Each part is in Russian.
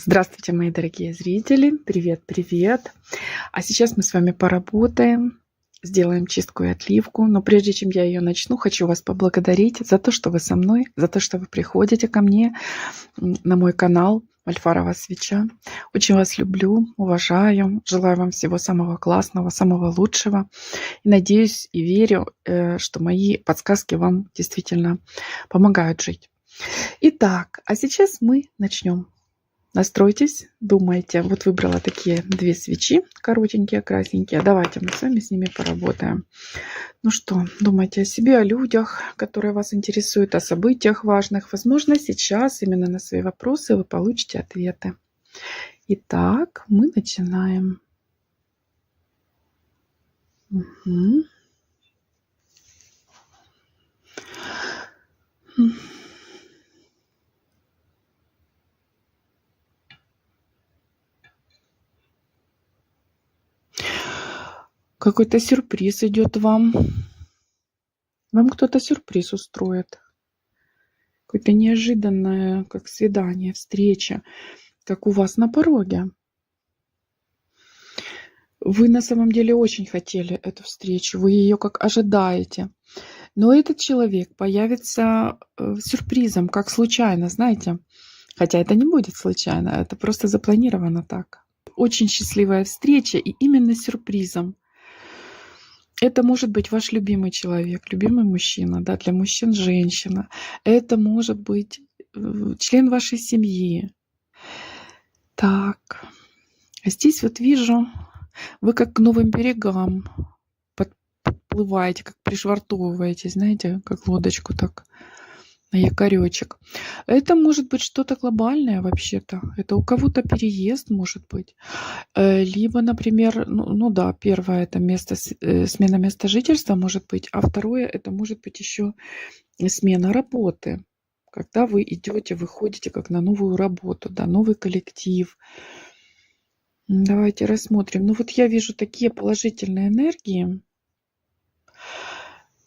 Здравствуйте, мои дорогие зрители! Привет, привет! А сейчас мы с вами поработаем, сделаем чистку и отливку. Но прежде чем я ее начну, хочу вас поблагодарить за то, что вы со мной, за то, что вы приходите ко мне на мой канал Альфарова свеча. Очень вас люблю, уважаю, желаю вам всего самого классного, самого лучшего. И надеюсь и верю, что мои подсказки вам действительно помогают жить. Итак, а сейчас мы начнем. Настройтесь, думайте. Вот выбрала такие две свечи, коротенькие, красненькие. Давайте мы с вами с ними поработаем. Ну что, думайте о себе, о людях, которые вас интересуют, о событиях важных. Возможно, сейчас именно на свои вопросы вы получите ответы. Итак, мы начинаем. Угу. Какой-то сюрприз идет вам. Вам кто-то сюрприз устроит. Какое-то неожиданное, как свидание, встреча, как у вас на пороге. Вы на самом деле очень хотели эту встречу, вы ее как ожидаете. Но этот человек появится сюрпризом, как случайно, знаете. Хотя это не будет случайно, это просто запланировано так. Очень счастливая встреча и именно сюрпризом. Это может быть ваш любимый человек, любимый мужчина, да, для мужчин женщина. Это может быть член вашей семьи. Так, здесь вот вижу, вы как к новым берегам подплываете, как пришвартовываете, знаете, как лодочку так на якоречек. Это может быть что-то глобальное вообще-то. Это у кого-то переезд может быть. Либо, например, ну да, первое это смена места жительства может быть, а второе это может быть еще смена работы. Когда вы идете, выходите как на новую работу, да, новый коллектив. Давайте рассмотрим. Ну вот я вижу такие положительные энергии.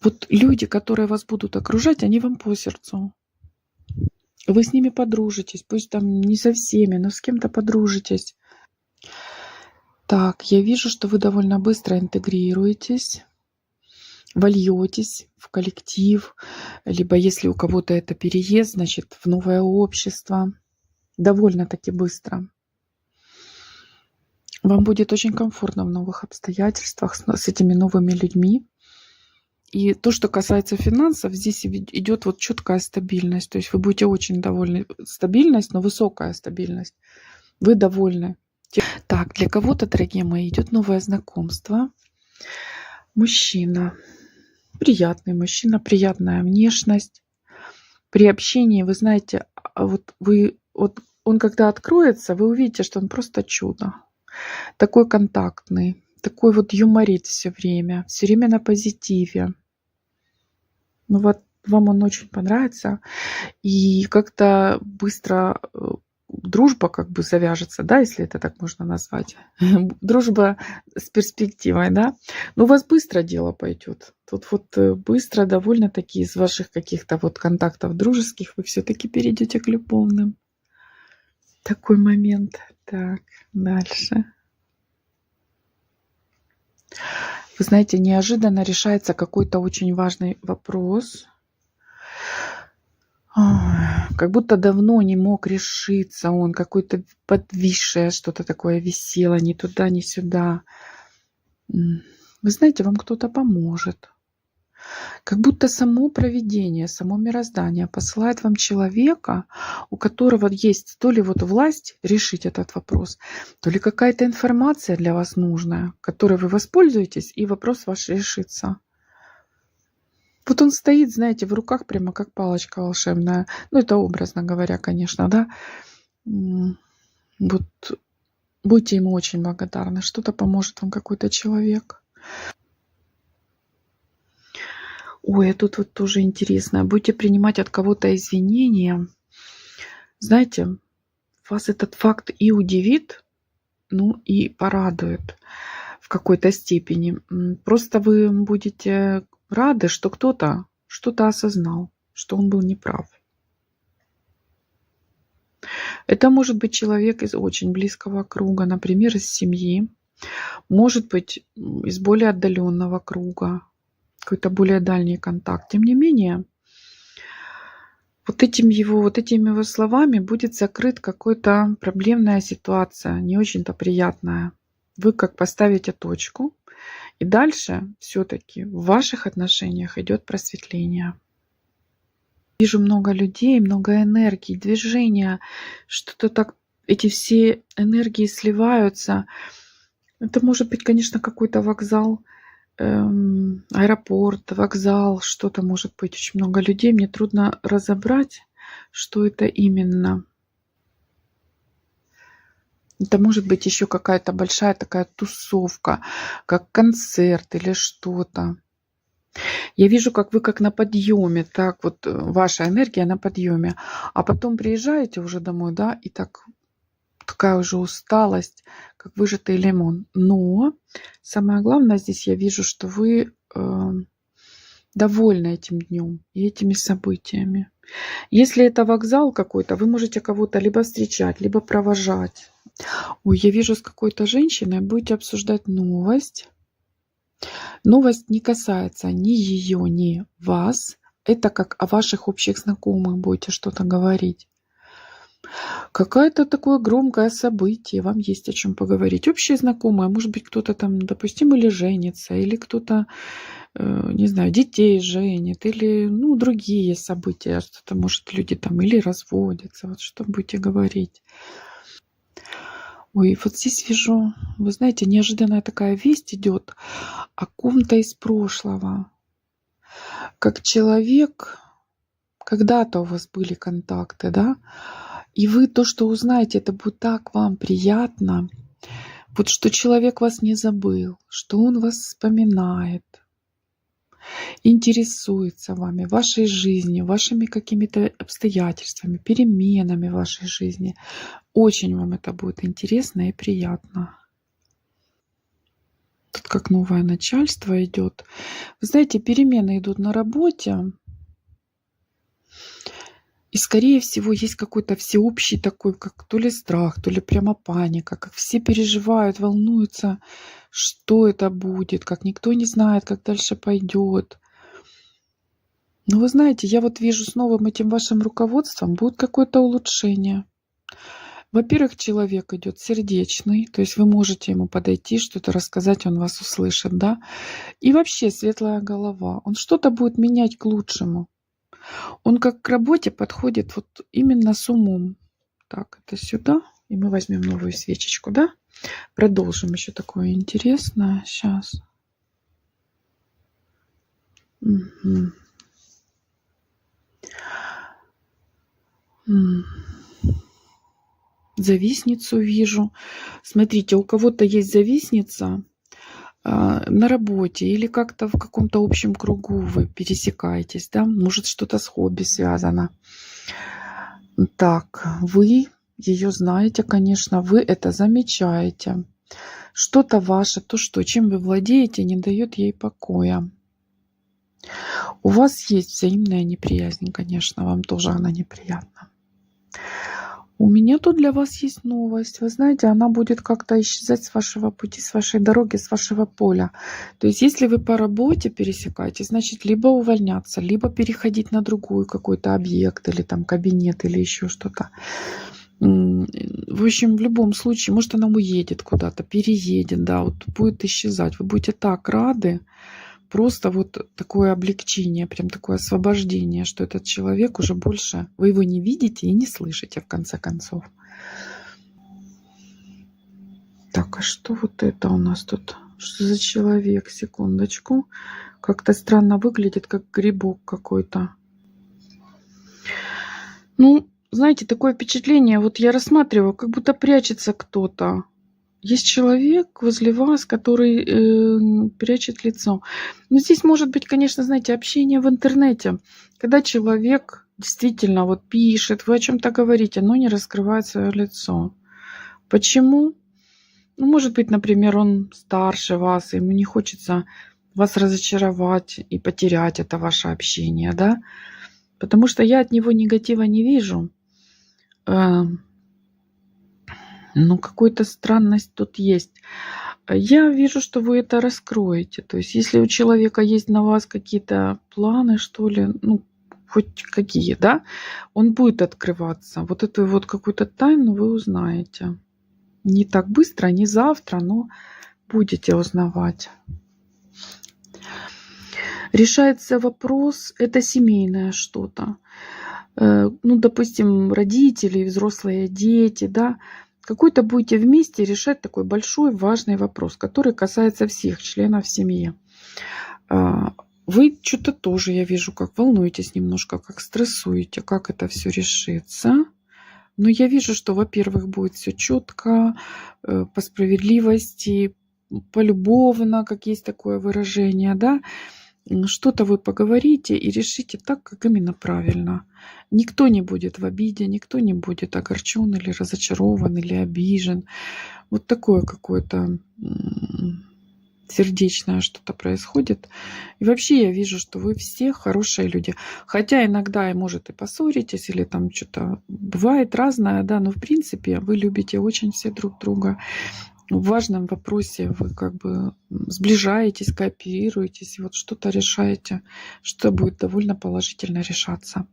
Вот люди, которые вас будут окружать, они вам по сердцу. Вы с ними подружитесь, пусть там не со всеми, но с кем-то подружитесь. Так, я вижу, что вы довольно быстро интегрируетесь, вольетесь в коллектив, либо если у кого-то это переезд, значит, в новое общество. Довольно-таки быстро. Вам будет очень комфортно в новых обстоятельствах с этими новыми людьми. И то, что касается финансов, здесь идет вот четкая стабильность. То есть вы будете очень довольны. Стабильность, но высокая стабильность. Вы довольны. Так, для кого-то, дорогие мои, идет новое знакомство. Мужчина. Приятный мужчина, приятная внешность. При общении, вы знаете, вот он когда откроется, вы увидите, что он просто чудо. Такой контактный, такой вот юморит все время на позитиве. Ну вот вам он очень понравится. И как-то быстро дружба как бы завяжется, да, если это так можно назвать. Дружба с перспективой, да. Но у вас быстро дело пойдет. Тут вот быстро довольно-таки из ваших каких-то вот контактов дружеских вы все-таки перейдете к любовным. Такой момент. Так, дальше. Вы знаете, неожиданно решается какой-то очень важный вопрос. Как будто давно не мог решиться он, какое-то подвисшее что-то такое висело ни туда, ни сюда. Вы знаете, вам кто-то поможет. Как будто само провидение, само мироздание посылает вам человека, у которого есть то ли вот власть решить этот вопрос, то ли какая-то информация для вас нужная, которой вы воспользуетесь, и вопрос ваш решится. Вот он стоит, знаете, в руках прямо как палочка волшебная. Ну, это образно говоря, конечно, да. Вот будьте ему очень благодарны. Что-то поможет вам какой-то человек. Ой, а тут вот тоже интересно. Будете принимать от кого-то извинения. Знаете, вас этот факт и удивит, ну и порадует в какой-то степени. Просто вы будете рады, что кто-то что-то осознал, что он был неправ. Это может быть человек из очень близкого круга, например, из семьи, может быть, из более отдаленного круга, какой-то более дальний контакт. Тем не менее, вот этими его словами будет закрыт какой-то проблемная ситуация, не очень-то приятная. Вы как поставите точку, и дальше все-таки в ваших отношениях идет просветление. Вижу много людей, много энергии, движения, что-то так, эти все энергии сливаются. Это может быть, конечно, какой-то вокзал, аэропорт, вокзал, что-то может быть. Очень много людей. Мне трудно разобрать, что это именно. Это может быть еще какая-то большая такая тусовка, как концерт или что-то. Я вижу, как вы как на подъеме, так вот ваша энергия на подъеме, а потом приезжаете уже домой, да, и так такая уже усталость, как выжатый лимон. Но самое главное здесь я вижу, что вы довольны этим днем и этими событиями. Если это вокзал какой-то, вы можете кого-то либо встречать, либо провожать. Ой, я вижу, с какой-то женщиной будете обсуждать новость. Новость не касается ни ее, ни вас. Это как о ваших общих знакомых будете что-то говорить. Какое-то такое громкое событие, вам есть о чем поговорить. Общие знакомые, может быть, кто-то там, допустим, или женится, или кто-то, не знаю, детей женит, или, ну, другие события, что-то, может, люди там или разводятся, вот что будете говорить. Ой, вот здесь вижу, вы знаете, неожиданная такая весть идет о ком-то из прошлого. Как человек, когда-то у вас были контакты, да, и вы то, что узнаете, это будет так вам приятно. Вот что человек вас не забыл, что он вас вспоминает, интересуется вами, вашей жизнью, вашими какими-то обстоятельствами, переменами в вашей жизни. Очень вам это будет интересно и приятно. Тут как новое начальство идет. Вы знаете, перемены идут на работе. И, скорее всего, есть какой-то всеобщий такой, как то ли страх, то ли прямо паника, как все переживают, волнуются, что это будет, как никто не знает, как дальше пойдет. Но вы знаете, я вот вижу с новым этим вашим руководством будет какое-то улучшение. Во-первых, человек идет сердечный, то есть вы можете ему подойти, что-то рассказать, он вас услышит, да. И вообще светлая голова, он что-то будет менять к лучшему. Он как к работе подходит вот именно с умом. Так, это сюда. И мы возьмем новую свечечку, да? Продолжим еще такое интересное. Сейчас. Угу. Завистницу вижу. Смотрите, у кого-то есть завистница на работе или как-то в каком-то общем кругу вы пересекаетесь, да? Может, что-то с хобби связано. Так, вы ее знаете, конечно, вы это замечаете. Что-то ваше, то, что, чем вы владеете, не дает ей покоя. У вас есть взаимная неприязнь, конечно, вам тоже она неприятна. У меня тут для вас есть новость. Вы знаете, она будет как-то исчезать с вашего пути, с вашей дороги, с вашего поля. То есть, если вы по работе пересекаетесь, значит, либо увольняться, либо переходить на другой какой-то объект, или там кабинет, или еще что-то. В общем, в любом случае, может, она уедет куда-то, переедет, да, вот будет исчезать. Вы будете так рады. Просто вот такое облегчение, прям такое освобождение, что этот человек уже больше, вы его не видите и не слышите в конце концов. Так, а что вот это у нас тут? Что за человек? Секундочку. Как-то странно выглядит, как грибок какой-то. Ну, знаете, такое впечатление, вот я рассматриваю, как будто прячется кто-то. Есть человек возле вас, который прячет лицо. Но здесь может быть, конечно, знаете, общение в интернете. Когда человек действительно вот пишет, вы о чем-то говорите, но не раскрывает свое лицо. Почему? Ну, может быть, например, он старше вас, и ему не хочется вас разочаровать и потерять это ваше общение, да? Потому что я от него негатива не вижу. Э, Ну, какая-то странность тут есть. Я вижу, что вы это раскроете. То есть, если у человека есть на вас какие-то планы, что ли, ну, хоть какие, да, он будет открываться. Вот эту вот какую-то тайну вы узнаете. Не так быстро, не завтра, но будете узнавать. Решается вопрос, это семейное что-то. Ну, допустим, родители, взрослые дети, да, какой-то будете вместе решать такой большой важный вопрос, который касается всех членов семьи. Вы что-то тоже, я вижу, как волнуетесь немножко, как стрессуете, как это все решится. Но я вижу, что, во-первых, будет все четко, по справедливости, полюбовно, как есть такое выражение, да. Что-то вы поговорите и решите так, как именно правильно. Никто не будет в обиде, никто не будет огорчен или разочарован или обижен. Вот такое какое-то сердечное что-то происходит. И вообще я вижу, что вы все хорошие люди. Хотя иногда, может, и поссоритесь, или там что-то бывает разное, да, но в принципе вы любите очень все друг друга. В важном вопросе вы как бы сближаетесь, кооперируетесь, и вот что-то решаете, что будет довольно положительно решаться.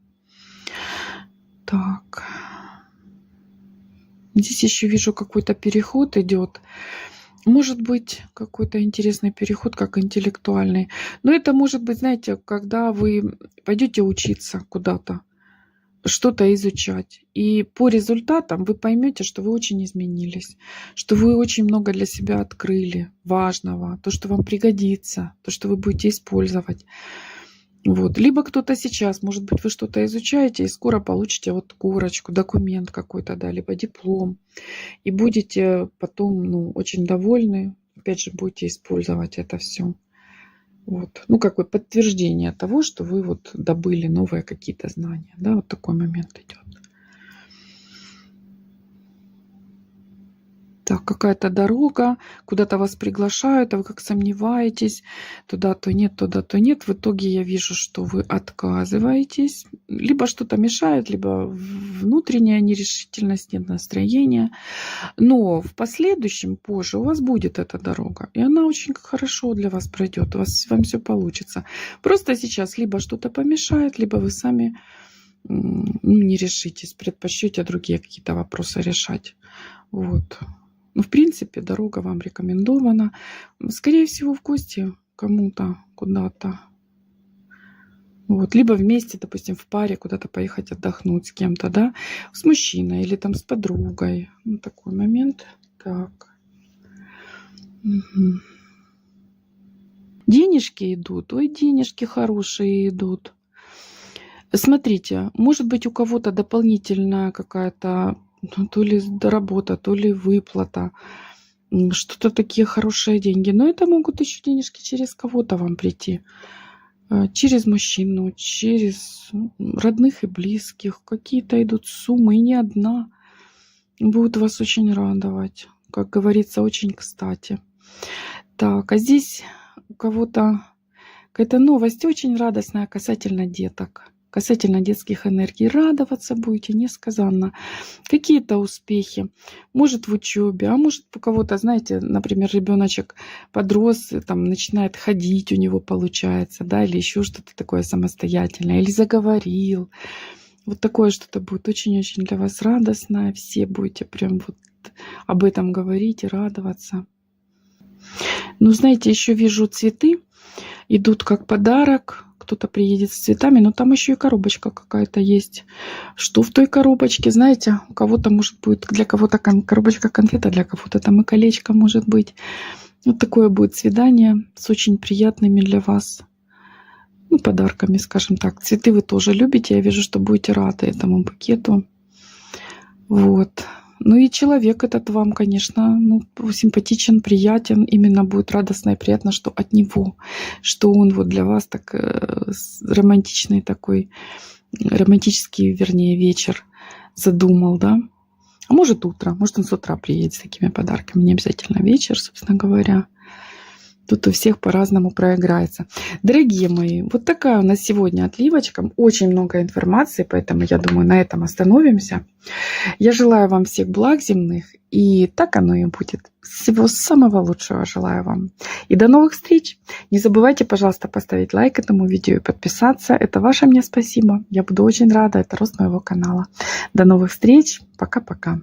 Так. Здесь еще вижу, какой-то переход идет. Может быть, какой-то интересный переход, как интеллектуальный. Но это может быть, знаете, когда вы пойдете учиться куда-то, что-то изучать. И по результатам вы поймете, что вы очень изменились, что вы очень много для себя открыли важного, то, что вам пригодится, то, что вы будете использовать. Вот. Либо кто-то сейчас, может быть, вы что-то изучаете и скоро получите вот корочку, документ какой-то, да, либо диплом. И будете потом, ну, очень довольны. Опять же, будете использовать это все. Вот. Ну, как бы подтверждение того, что вы вот добыли новые какие-то знания. Да, вот такой момент идет. Так, какая-то дорога, куда-то вас приглашают, а вы как сомневаетесь, туда то нет, туда то нет. В итоге я вижу, что вы отказываетесь. Либо что-то мешает, либо внутренняя нерешительность, нет настроения. Но в последующем, позже, у вас будет эта дорога. И она очень хорошо для вас пройдет. Вам все получится. Просто сейчас либо что-то помешает, либо вы сами не решитесь, предпочтете другие какие-то вопросы решать. Вот. Ну, в принципе, дорога вам рекомендована. Скорее всего, в гости кому-то, куда-то. Вот. Либо вместе, допустим, в паре куда-то поехать отдохнуть с кем-то, да, с мужчиной или там с подругой. Ну, такой момент. Так. Угу. Денежки идут. Ой, денежки хорошие идут. Смотрите, может быть, у кого-то дополнительная какая-то, ну, то ли работа, то ли выплата, что-то такие хорошие деньги. Но это могут еще денежки через кого-то вам прийти. Через мужчину, через родных и близких. Какие-то идут суммы, и не одна. Будут вас очень радовать. Как говорится, очень кстати. Так, а здесь у кого-то какая-то новость очень радостная касательно деток. Касательно детских энергий. Радоваться будете несказанно. Какие-то успехи. Может в учебе, а может у кого-то, знаете, например, ребеночек подрос, там начинает ходить, у него получается, да, или еще что-то такое самостоятельное, или заговорил. Вот такое что-то будет очень-очень для вас радостное. Все будете прям вот об этом говорить и радоваться. Ну, знаете, еще вижу цветы. Идут как подарок. Кто-то приедет с цветами, но там еще и коробочка какая-то есть. Что в той коробочке, знаете, у кого-то может быть, для кого-то коробочка конфет, а для кого-то там и колечко может быть. Вот такое будет свидание с очень приятными для вас, ну, подарками, скажем так. Цветы вы тоже любите, я вижу, что будете рады этому букету. Вот. Ну и человек этот вам, конечно, ну, симпатичен, приятен. Именно будет радостно и приятно, что от него, что он вот для вас так романтичный такой, романтический, вернее, вечер задумал, да. А может утро, может он с утра приедет с такими подарками, не обязательно вечер, собственно говоря. Тут у всех по-разному проиграется. Дорогие мои, вот такая у нас сегодня отливочка. Очень много информации, поэтому я думаю, на этом остановимся. Я желаю вам всех благ земных, и так оно и будет. Всего самого лучшего желаю вам. И до новых встреч! Не забывайте, пожалуйста, поставить лайк этому видео и подписаться. Это ваше мне спасибо. Я буду очень рада. Это рост моего канала. До новых встреч. Пока-пока.